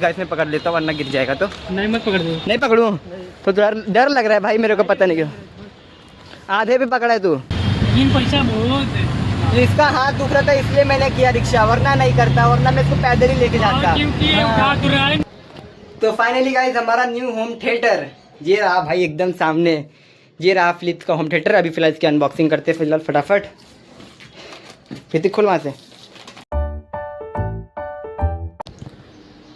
Guys मैं पकड़ लेता हूँ वरना गिर जाएगा। तो नहीं मत पकड़ दो। नहीं पकड़ूँ तो डर लग रहा है भाई मेरे को, पता नहीं क्यों। आधे पे पकड़ा है तू। लेकिन पैसा बहुत है। इसका हाथ दुख रहा था इसलिए मैंने किया रिक्शा, वरना नहीं करता, वरना मैं इसको पैदल ही लेके जाता। क्योंकि उठा तो रहा है। तो फाइनली गाइस हमारा न्यू होम थिएटर ये रहा भाई एकदम सामने। ये रहा फिलिप्स का होम थिएटर। अभी फिलहाल इसकी अनबॉक्सिंग करते हैं फिलहाल फटाफट। फिर खोल वहाँ से।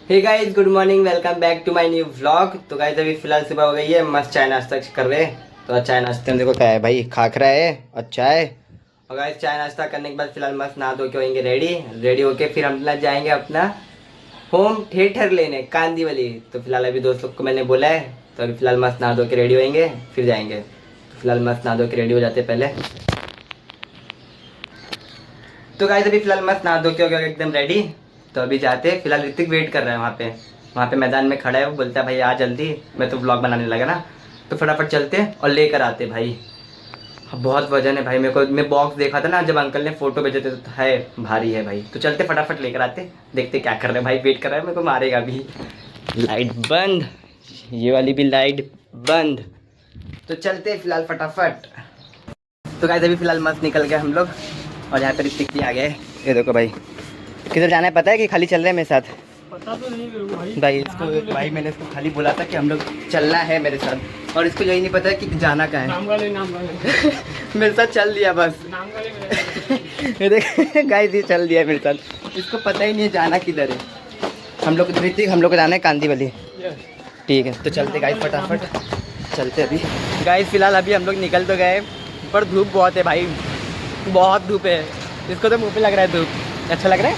Hey guys good morning, welcome back to my new vlog. तो गाइस अभी फिलहाल सुबह हो गई है, मस्त चाय नाश्ता कर रहे हैं। तो चाय नाश्ते में देखो क्या है भाई, खाखरा है और चाय। और गाइस चाय नाश्ता करने के बाद फिलहाल मस्त नहा धो के होंगे रेडी होके फिर हम जाएंगे अपना होम थिएटर लेने कांदीवली। तो फिलहाल अभी दोस्त लोग को मैंने बोला है, तो अभी फिलहाल मस्त नहा धो के रेडी होंगे फिर जाएंगे। तो फिलहाल मस्त नहा धो के रेडी हो जाते पहले। तो गाइस अभी फिलहाल मस्त नहा धो के हो गया एकदम रेडी। तो अभी जाते हैं। फिलहाल ऋतिक वेट कर रहा है वहाँ पे मैदान में खड़ा है। वो बोलता है भाई आ जल्दी, मैं तो व्लॉग बनाने लगा ना। तो फटाफट चलते हैं और लेकर आते भाई। बहुत वजन है भाई मेरे को। मैं बॉक्स देखा था ना जब अंकल ने फोटो भेजे थे, तो है भारी है भाई। तो चलते फटाफट लेकर आते, देखते क्या कर रहे हैं भाई। वेट कर रहा है, मेरे को मारेगा अभी। लाइट बंद, ये वाली भी लाइट बंद। तो चलते फिलहाल फटाफट। तो गाइस अभी फिलहाल मस्त निकल गए हम लोग और यहाँ पर ऋतिक भी आ गए। ये देखो भाई किधर जाना है पता है कि खाली चल रहे हैं मेरे साथ? पता तो नहीं भाई इसको भाई मैंने इसको खाली बोला था कि हम लोग चलना है मेरे साथ, और इसको यही नहीं पता है कि जाना कहाँ है। नाम वाले मेरे साथ चल दिया बस। नाम वाले ये देख गाइस ये चल दिया मेरे साथ, इसको पता ही नहीं है जाना किधर है। हम लोग को जाना है कांदीवली। ठीक है तो चलते गाइस फटाफट चलते अभी। गाइस फिलहाल अभी हम लोग निकल तो गए, पर धूप बहुत है भाई, बहुत धूप है। इसको तो मुँह पे लग रहा है धूप। अच्छा लग रहा है?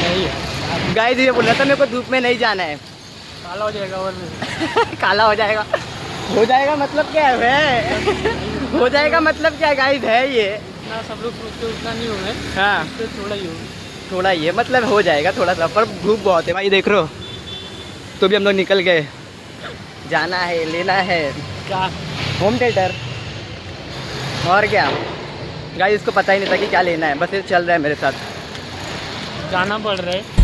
नहीं है। गाइस ये बोल रहा था मेरे को धूप में नहीं जाना है। काला हो जाएगा और काला हो जाएगा मतलब क्या है? हो जाएगा मतलब क्या गाइस है ये? ना सब लोग सोचते उतना नहीं होगा। हाँ तो थोड़ा ही ये मतलब हो जाएगा थोड़ा सा, पर धूप बहुत है भाई देख रहे हो। तो भी हम लोग निकल गए, जाना है लेना है क्या होम थिएटर। और क्या गाइस इसको पता ही नहीं था कि क्या लेना है, बस ये चल रहा है मेरे साथ। जाना पड़ रहा है।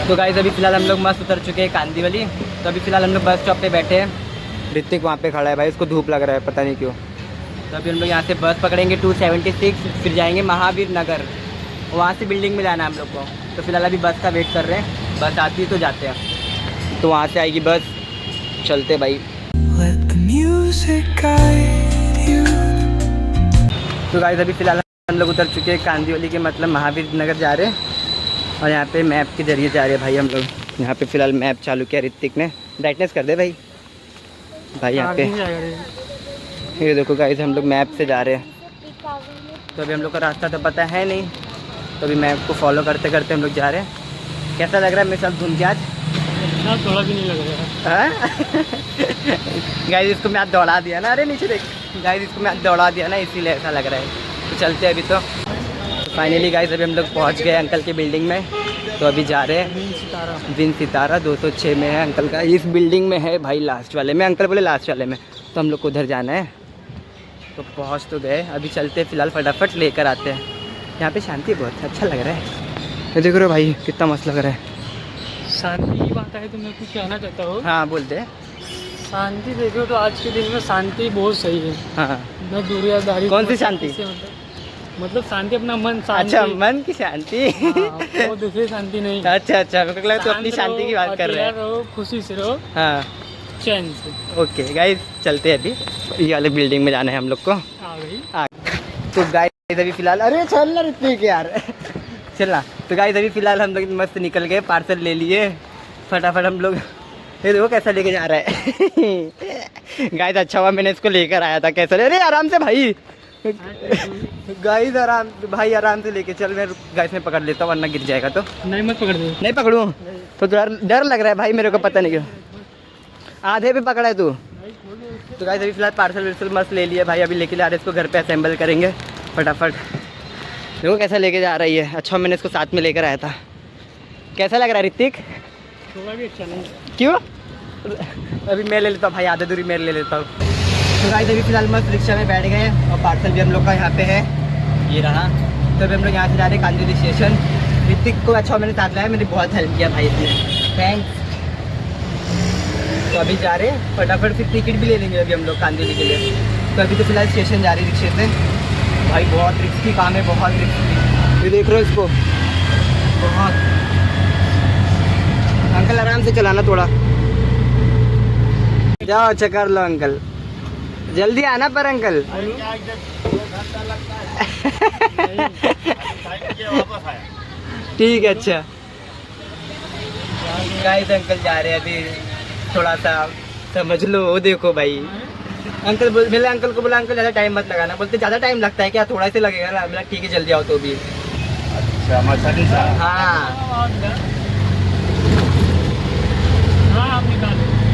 तो गाइस अभी फिलहाल हम लोग मस्त उतर चुके हैं कांदीवली। तो अभी फिलहाल हम लोग बस स्टॉप पे बैठे हैं। ऋतिक वहाँ पे खड़ा है भाई, उसको धूप लग रहा है पता नहीं क्यों। तो अभी हम लोग यहाँ से बस पकड़ेंगे 276, फिर जाएंगे महावीर नगर, वहाँ से बिल्डिंग में जाना है हम लोग को। तो फिलहाल अभी बस का वेट कर रहे हैं, बस आती है तो जाते हैं। तो वहाँ से आएगी बस, चलते भाई। तो गाइस अभी फिलहाल हम लोग उतर चुके हैं कांदीवली के, मतलब महावीर नगर जा रहे हैं। और यहाँ पे मैप के जरिए जा रहे हैं भाई हम लोग। यहाँ पे फिलहाल मैप चालू किया ऋतिक ने। ब्राइटनेस कर दे भाई। यहाँ पे ये देखो गाइस हम लोग मैप से जा रहे हैं। तो अभी हम लोग का रास्ता तो पता है नहीं, तो अभी मैप को फॉलो करते करते हम लोग जा रहे हैं। कैसा लग रहा है मेरे साथ घूम के आज? थोड़ा भी नहीं लग रहा है। गाइस इसको मैं आज दौड़ा दिया ना, अरे नीचे देख गाइस, इसको मैं आज दौड़ा दिया ना, इसीलिए ऐसा लग रहा है। तो चलते अभी। तो फाइनली गाइस अभी हम लोग पहुंच गए अंकल की बिल्डिंग में। तो अभी जा रहे हैं विन सितारा 206 में है अंकल का, इस बिल्डिंग में है भाई, लास्ट वाले में। अंकल बोले लास्ट वाले में, तो हम लोग को उधर जाना है। तो पहुंच तो गए, अभी चलते फिलहाल फटाफट लेकर आते हैं। यहाँ पे शांति बहुत अच्छा लग रहा है। ये देख रहे हो भाई कितना मस्त लग रहा है। शांति की बात है तो मैं कुछ कहना चाहता हूँ। हाँ बोलते। शांति देखो तो आज के दिन में शांति बहुत सही है। हाँ न दुनियादारी। कौन सी शांति? मतलब शांति अपना मन शांति। अच्छा मन की शांति। वो दूसरी शांति नहीं। अच्छा मेरे को लगा तो अपनी शांति की बात कर रहे हैं। रहो, खुशी से रहो, हाँ चैन से। ओके गाइस चलते हैं अभी। ये वाले बिल्डिंग में जाना है हम लोग को। आ गई। तो गाइस अभी फिलहाल, अरे चल ना ऋतिक यार चलना। तो गाइस अभी फिलहाल हम लोग मस्त निकल गए, पार्सल ले लिए फटाफट हम लोग। ये देखो कैसा लेके जा रहा है। गाइस अच्छा हुआ मैंने इसको लेकर आया था। कैसा? अरे आराम से भाई गाइस आराम से लेके चल। मैं गाइस में पकड़ लेता हूँ वरना गिर जाएगा। तो नहीं मत पकड़ दो। नहीं पकड़ूँ तो डर लग रहा है भाई मेरे को, पता नहीं क्यों। आधे पे पकड़ा है तू। तो गाइस अभी फिलहाल पार्सल मस्त ले लिया भाई, अभी लेके जा रहे हैं इसको, घर पे असेंबल करेंगे फटाफट। देखो कैसा लेके जा रही है। अच्छा मैंने इसको साथ में लेकर आया था। कैसा लग रहा है ऋतिक? थोड़ा भी अच्छा नहीं। क्यों? अभी मैं ले लेता हूँ भाई, आधा दूरी मैं ले लेता हूँ। तो गाइस अभी फिलहाल मस्त रिक्शा में बैठ गए और पार्सल भी हम लोग का यहाँ पे है, ये रहा। तो अभी हम लोग यहाँ से जा रहे हैं कांदिवली स्टेशन। ऋतिक को अच्छा मैंने साथ लाया, मैंने बहुत हेल्प किया भाई इसने, थैंक्स। तो अभी जा रहे हैं फटाफट, फिर टिकट भी ले लेंगे अभी हम लोग कांदिवली के लिए। तो अभी तो फिलहाल स्टेशन जा रही है रिक्शे से। भाई बहुत रिस्की काम है, बहुत रिस्की। ये देख रहे हो इसको, बहुत। अंकल आराम से चलाना थोड़ा, जाओ अच्छा कर लो अंकल, जल्दी आना पर अंकल। ठीक है अच्छा। गाइस अंकल जा रहे हैं अभी, थोड़ा सा समझ लो। वो देखो भाई, अंकल मेरे अंकल को बोला अंकल ज़्यादा टाइम मत लगाना, बोलते ज़्यादा टाइम लगता है क्या, थोड़ा सा लगेगा ना। बोला ठीक है जल्दी आओ तो भी। अच्छा हाँ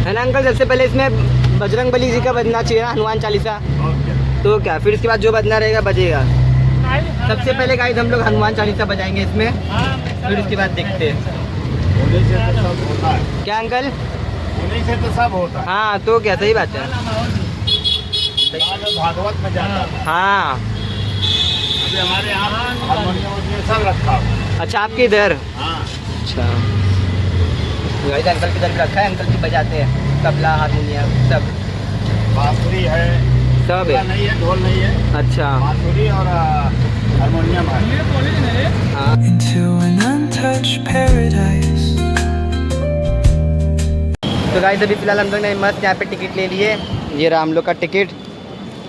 है ना अंकल। सबसे पहले इसमें बजरंग बली जी का बजना चाहिए, हनुमान चालीसा। तो क्या फिर इसके बाद जो बजना रहेगा बजेगा। सबसे पहले गाइस हम लोग हनुमान चालीसा बजाएंगे इसमें, फिर उसके बाद देखते हैं। क्या अंकल, उन्हीं से तो सब होता है। हाँ तो क्या, सही बात है। भागवत में जाता है। हाँ अभी हमारे यहाँ हारमोनियम सब रखा हुआ। अच्छा आपके इधर। हाँ अच्छा गाइस अंकल की तरफ रखा है, अंकल जी बजाते हैं तबला हारमोनियम सब, बांसुरी है, सब तबला है। नहीं है, ढोल नहीं है, अच्छा बांसुरी और हारमोनियम है। हाँ। into an untouched paradise. तो गाइस अभी फिलहाल हम लोग ने मस्त यहाँ पे टिकट ले लिए, ये रहा हम लोग का टिकट।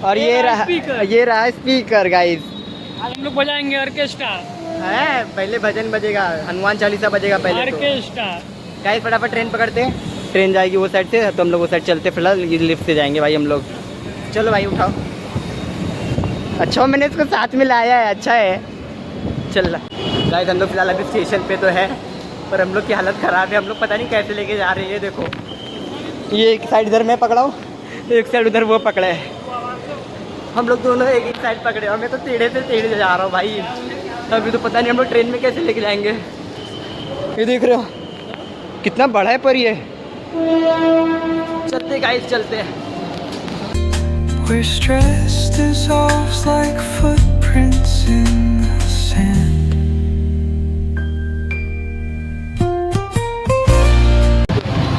और ये रहा स्पीकर गाइस। आज हम लोग बजाएंगे ऑर्केस्ट्रा। है पहले भजन बजेगा, हनुमान चालीसा बजेगा पहले। तो ऑर्केस्ट्रा गाइस फटाफट ट्रेन पकड़ते हैं, ट्रेन जाएगी वो साइड से, तो हम लोग वो साइड चलते। फिलहाल ये लिफ्ट से जाएंगे भाई हम लोग। चलो भाई उठाओ। अच्छा मैंने इसको साथ में लाया है, अच्छा है। चल रहा गाइस हम लोग फिलहाल अभी स्टेशन पे तो है, पर हम लोग की हालत ख़राब है। हम लोग पता नहीं कैसे लेके जा रहे हैं। देखो ये एक साइड इधर मैं पकड़ा हूँ, एक साइड उधर वो पकड़ा है। हम लोग दोनों एक एक साइड पकड़े और मैं तो टेढ़े से टेढ़े जा रहा हूँ भाई। अभी तो पता नहीं हम लोग ट्रेन में कैसे लेके जाएंगे। ये देख रहे हो कितना बड़ा है पर ये। चलते गाइस चलते हैं। Where stress dissolves like footprints in the sand.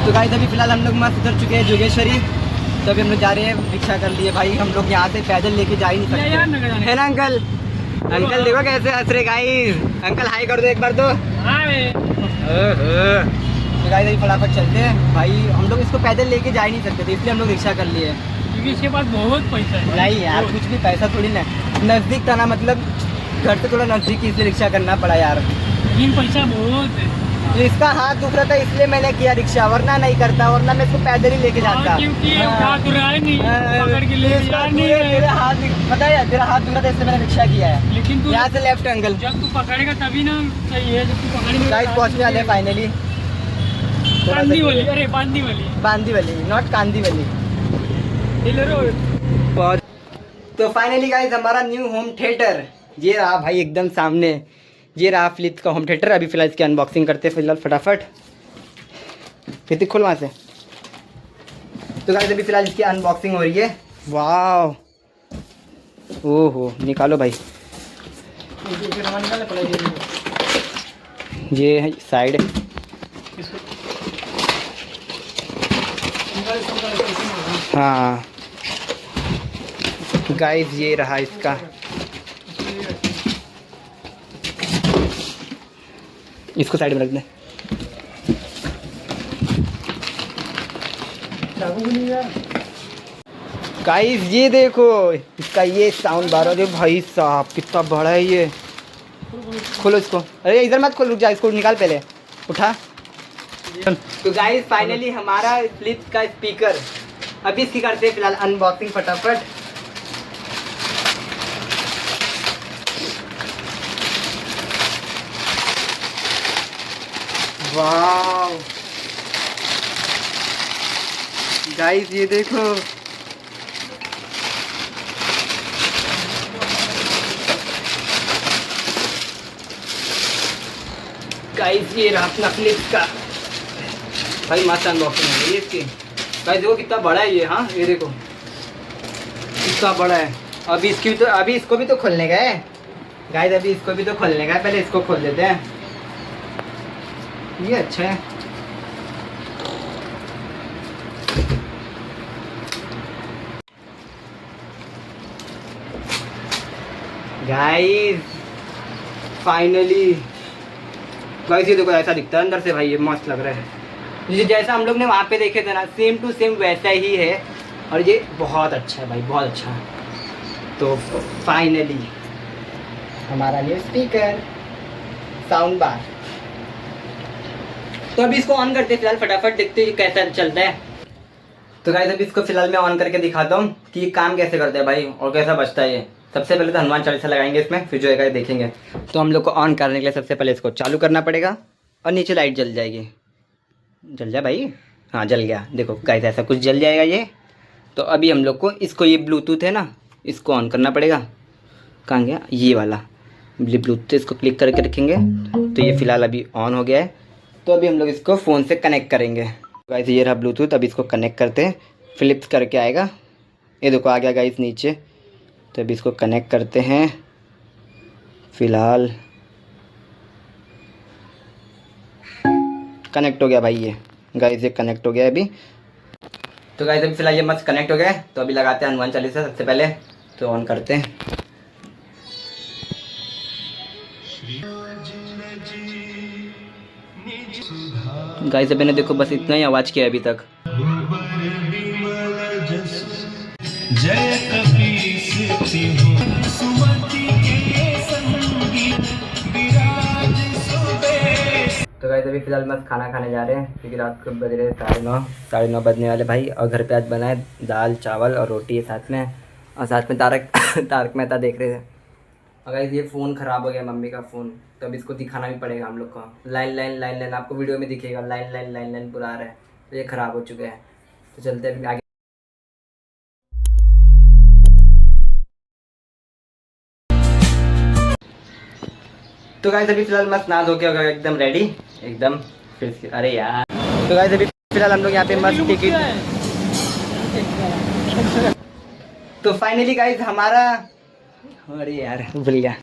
तो गाइस अभी फिलहाल हम लोग मस्त उतर चुके हैं जोगेश्वरी। तो अभी हम लोग जा रहे हैं, रिक्शा कर लिए भाई। हम लोग यहाँ से पैदल लेके जा ही नहीं सकते, है ना अंकल। अंकल देखो कैसे हंस रहे गाइस। अंकल हाई कर दो एक बार तो। तो गाइस अभी फटाफट चलते हैं भाई। हम लोग इसको पैदल लेके जा ही नहीं सकते थे, इसलिए हम लोग रिक्शा कर लिए। क्योंकि इसके पास बहुत पैसा है। नहीं यार कुछ भी पैसा थोड़ी ना, नज़दीक था ना, मतलब घर से थोड़ा नज़दीक ही, इसलिए रिक्शा करना पड़ा यार। लेकिन पैसा बहुत है। तो इसका हाथ दुख रहा था इसलिए मैंने किया रिक्शा, वरना नहीं करता, वरना मैं इसको पैदल ही लेके जाता। क्योंकि हाँ। उठा तो रहा ही नहीं, पकड़ के ले इसका जा नहीं है। तेरा हाथ पता है, तेरा हाथ दुख रहा था इसलिए मैंने रिक्शा किया है। लेकिन तू यहाँ से लेफ्ट अंकल। जब तू पकड़ेगा तभी ना सही है, जब तू पकड़ेगा। गाइस पहुँचने वाले हैं फाइनली। बांदी वाली, अरे बांदी वाली, बांदी वाली नॉट कांदी वाली। रोड। तो फाइनली गाइस हमारा न्यू होम थिएटर ये रहा भाई एकदम सामने। ये रहा फ्लिप्स का होम थिएटर। अभी फिलहाल इसकी अनबॉक्सिंग करते हैं फिलहाल फटाफट। ऋतिक खोल वहाँ से। तो गाइस अभी फिलहाल इसकी अनबॉक्सिंग हो रही है। वाह ओहो निकालो भाई। ये है साइड। हाँ गाइस ये रहा इसका। इसको साइड में रख दें। गाइस ये देखो इसका ये साउंड बार दे भाई साहब, कितना बड़ा है ये। खोलो इसको। अरे इधर मत खोल, रुक जा, इसको निकाल पहले, उठा। तो गाइस फाइनली हमारा फ्लिप्स का स्पीकर। अभी इसकी करते हैं फिलहाल अनबॉक्सिंग फटाफट। वाह गाइस ये देखो। गाइस ये रहा अपना फ्लिप्स का भाई, मस्त अनबॉक्सिंग है। भाई इसकी। गाइस देखो कितना बड़ा है ये, हाँ ये देखो कितना बड़ा है। अभी इसकी भी तो, अभी इसको भी तो खोलने का है गाइस, अभी इसको भी तो खोलने का है। पहले इसको खोल देते हैं। ये अच्छा है। गाइस फाइनली गाइस ये देखो ऐसा दिखता है अंदर से भाई, ये मस्त लग रहा है। ये जैसा हम लोग ने वहाँ पे देखे थे ना, सेम टू सेम वैसा ही है। और ये बहुत अच्छा है भाई, बहुत अच्छा है। तो फाइनली हमारा न्यू स्पीकर, साउंड बार। तो अभी इसको ऑन करते हैं फिलहाल, फटाफट देखते हैं कैसा चलता है। तो गाइस अभी इसको फिलहाल मैं ऑन करके दिखाता हूँ कि ये काम कैसे करता है भाई और कैसा बजता है ये। सबसे पहले तो हनुमान चालीसा लगाएंगे इसमें, फिर जो है देखेंगे। तो हम लोग को ऑन करने के लिए सबसे पहले इसको चालू करना पड़ेगा और नीचे लाइट जल जाएगी। जल जाए भाई, हाँ जल गया। देखो गाइस ऐसा कुछ जल जाएगा ये। तो अभी हम लोग को इसको, ये ब्लूटूथ है ना, इसको ऑन करना पड़ेगा। कहाँ गया ये वाला ब्लूटूथ, इसको क्लिक करके रखेंगे। तो ये फ़िलहाल अभी ऑन हो गया है। तो अभी हम लोग इसको फ़ोन से कनेक्ट करेंगे। गाइस ये रहा ब्लूटूथ, अभी इसको कनेक्ट करते हैं। फ्लिप्स करके आएगा, ये देखो आ गया गाइस नीचे। तो अभी इसको कनेक्ट करते हैं। फ़िलहाल कनेक्ट हो गया भाई ये। गाइस ये कनेक्ट हो गया अभी। तो गाइस अभी फ़िलहाल ये मस्त कनेक्ट हो गया है। तो अभी लगाते हैं हनुमान चालीसा सबसे पहले। तो ऑन करते हैं। गाइस अभी ने देखो बस इतना ही आवाज़ किया अभी तक। जय कपीस सुमति के संगीत विराज सुबेश। तो गाइस अभी फिलहाल मस्त खाना खाने जा रहे हैं क्योंकि रात को बज रहे 9:30 बजने वाले भाई। और घर पे आज बना है दाल चावल और रोटी है साथ में। और साथ में तारक मेहता देख रहे थे। और गाइस ये फ़ोन ख़राब हो गया, मम्मी का फ़ोन। तो अब इसको दिखाना भी पड़ेगा हम लोग को। लाइन आपको वीडियो में दिखेगा, लाइन पूरा आ रहा है। तो ये ख़राब हो चुका है। तो चलते हैं आगे। तो गाइस अभी फिलहाल मस्त नहा धो के हो गया एकदम रेडी एकदम। फिर अरे यार, तो गाइस अभी फिलहाल हम लोग यहाँ पे मस्त टिकट। तो फाइनली गाइस हमारा, अरे यार भूल गया।